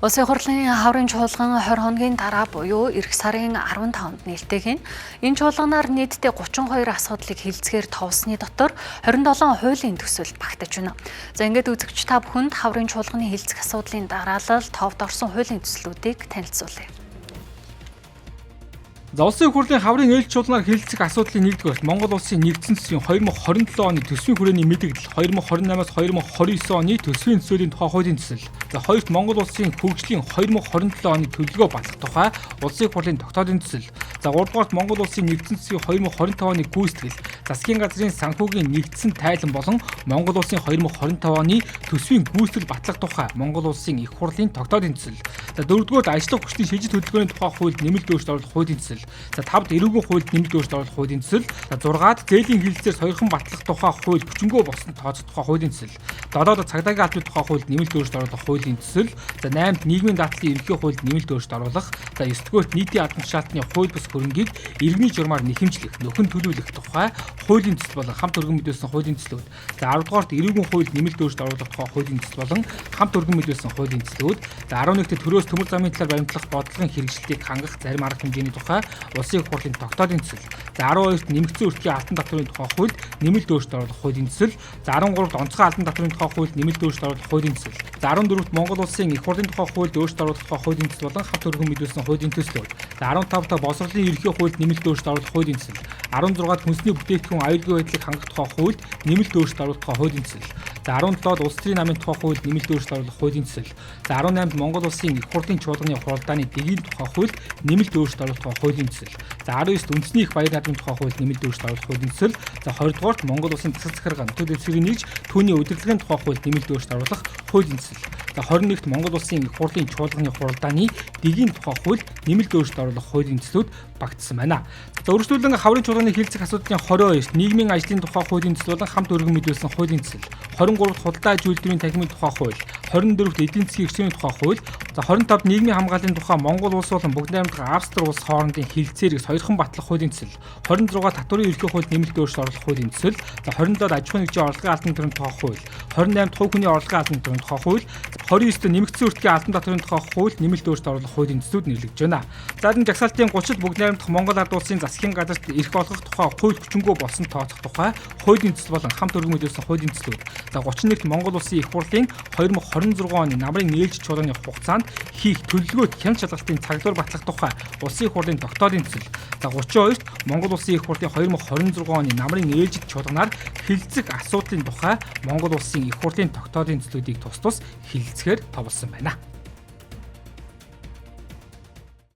Улсын хурлын хаврын чуулган 20 хоногийн дараа буюу эх сарын 15-нд нээлттэйг нь энэ чуулганаар нийтдээ 32 асуудлыг хилцгээр товсны дотор 27 хуулийн төсөл багтаж байна. За ингээд үзэгч та бүхэнд хаврын чуулганы хилцэх асуудлын дараалал товд орсон хуулийн төслүүдийг танилцуулъя. За улсын хурлын хаврын ээлж чуулганаар хилцэх асуудлын нэгдүгээрт Монгол улсын нэгдсэн засгийн 2027 оны төсвийн хүрээний мэдээлэл 2028-аас 2029 оны төсвийн төсөөлийн тухай хуулийн төсөл. За хоёрт Монгол улсын хөгжлийн 2027 оны төлөвлөгөө батлах тухай улсын хурлын тогтоодын төсөл. За гуравдугаарт Монгол улсын нэгдсэн засгийн 2025 оны гүйцэтгэл, засгийн газрын санхүүгийн нэгдсэн тайлан болон Монгол улсын 2025 оны төсвийн гүйцэтгэл батлах тухай Монгол улсын их хурлын тогтоодын төсөл. За дөрөвдүгээрт ажлах хүчний шилжиж хөдөлгөөний тухай хуульд нэмэлт өөрчлөлт оруулах хуулийн төсөл. За 5-д эрүүгийн хуульд нэмэлт өөрчлөлт оруулах хуулийн төсөл. За 6-д зээлийн хилцээр сойрхон батлах тухай хууль хүчингү болсон тооцох тухай хуулийн төсөл. 7-д цагдаагийн албаны тухай хуульд нэмэлт өөрчлөлт оруулах хуулийн төсөл. За 8-д нийгмийн даатгалын ерөнхий хуульд нэмэлт өөрчлөлт оруулах. За 9-р нийтийн албан тушаалтны хууль бус хөрөнгийг иргэний журмаар нэхэмжлэх, нөхөн төлөвлөх тухай хуулийн төсөл болон хамт өргөн мэдүүлсэн хуулийн төслүүд. За 10-р эрүүгийн хуульд нэмэлт өөрчлөлт оруулах тухай хуулийн төсөл болон хамт өргөн мэдүүлсэн хуулийн төслүүд. За 11-р төрөөс төмөр замын талаар баримтлах бодлогын хэрэгжилтийг хангах зарим арга хэмжээний тухай улсын их хурлын тогтоодын төсөл. За 12-т нэмэгдсэн өртгийн алтан татврын тухай хуульд нэмэлт өөрчлөлт оруулах хуулийн төсөл. За 13-т онцгой алтан татврын тухай хуульд нэмэлт өөрчлөлт оруулах хуулийн төсөл. За 14-т Монгол улсын их хурлын тухай хуульд өөрчлөлт оруулах тухай хуулийн төсөл болон хамт өргөн мэдүүлсэн хуулийн төслүүд. За 15-т боловсролын ерөнхий хуульд нэмэлт өөрчлөлт оруулах хуулийн төсөл. 16-т хүнсний бүтээгдэхүүн аюулгүй байдлыг хангах тухай хуульд нэмэлт өөрчлөлт оруулах тухай хуулийн төсөл. За 17-д улс төрийн намын тухай хуульд нэмэлт өөрчлөлт оруулах хуулийн төсөл. За 18-д Монгол улсын их хурлын чуулганы хуралдааны дэгийн тухай хуульд нэмэлт өөрчлөлт оруулах тухай хуулийн төсөл. За 19-д үндэсний их баяр наадмын тухай хуульд нэмэлт өөрчлөлт оруулах хуулийн төсөл. За 20-дугаарт Монгол улсын засаг захиргаа нутаг дэвсгэрийн нэгж түүний удирдлагын тухай хуульд нэмэлт өөрчлөлт оруулах хуулийн төсөл. За 21-т Монгол улсын их хурлын чуулганы хуралдааны дэгийн тухай хуульд нэмэлт өөрчлөлт оруулах хуулийн төслүүд багтсан байна. За өргөжлүүлэн хаврын чуулганы хилцэх асуудлын 22-т нийгмийн ажлын тухай хуулийн төсөл болон хамт өргөн мэдүүлсэн хуулийн төсөл. 23-т худалдаа аж үйлдвэрийн танхимын тухай хууль, 24-т эдийн засгийн эрхлэлийн тухай хууль, за 25-т нийгмийн хамгааллын тухай Монгол улс болон Бүгд найрамдах Австри улс хоорондын хилцээрийг сойрхон батлах хуулийн төсөл, 26-т татврын ерөнхий хуульд нэмэлт өөрчлөлт оруулах хуулийн төсөл, за 27-д аж ахуйн нэгжийн орлогын албан төвийн тухай хууль, 28-т хувь хүний орлогын албан төвийн тухай хууль, 29-т нэмэгдсэн өртгийн албан татврын тухай хуульд нэмэлт өөрчлөлт оруулах хуулийн төслүүд нэрлэгдэж байна. За энэ жагсаалтын 30-д Бүгд найрамдах Монгол ард улсын засгийн газарт эрх олгох тухай хууль хүчингү болсон тооцох тухай хуулийн төсөл болон хамт өргөн мэдүүлсэн хуулийн төслүүд. За 31-т Монгол улсын их хурлын 2026 оны намрын ээлж чуулганы хугацаанд хийх төлөвлөгөөт хяналт шалгалтын цагдуур батлах тухай улсын их хурлын тогтоодын төсөл. За 32-т Монгол улсын их хурлын 2026 оны намрын ээлжид чуулганаар хилцэх асуудлын тухай Монгол улсын их хурлын тогтоодын төслүүдийг тус хилцэхээр товлсон байна.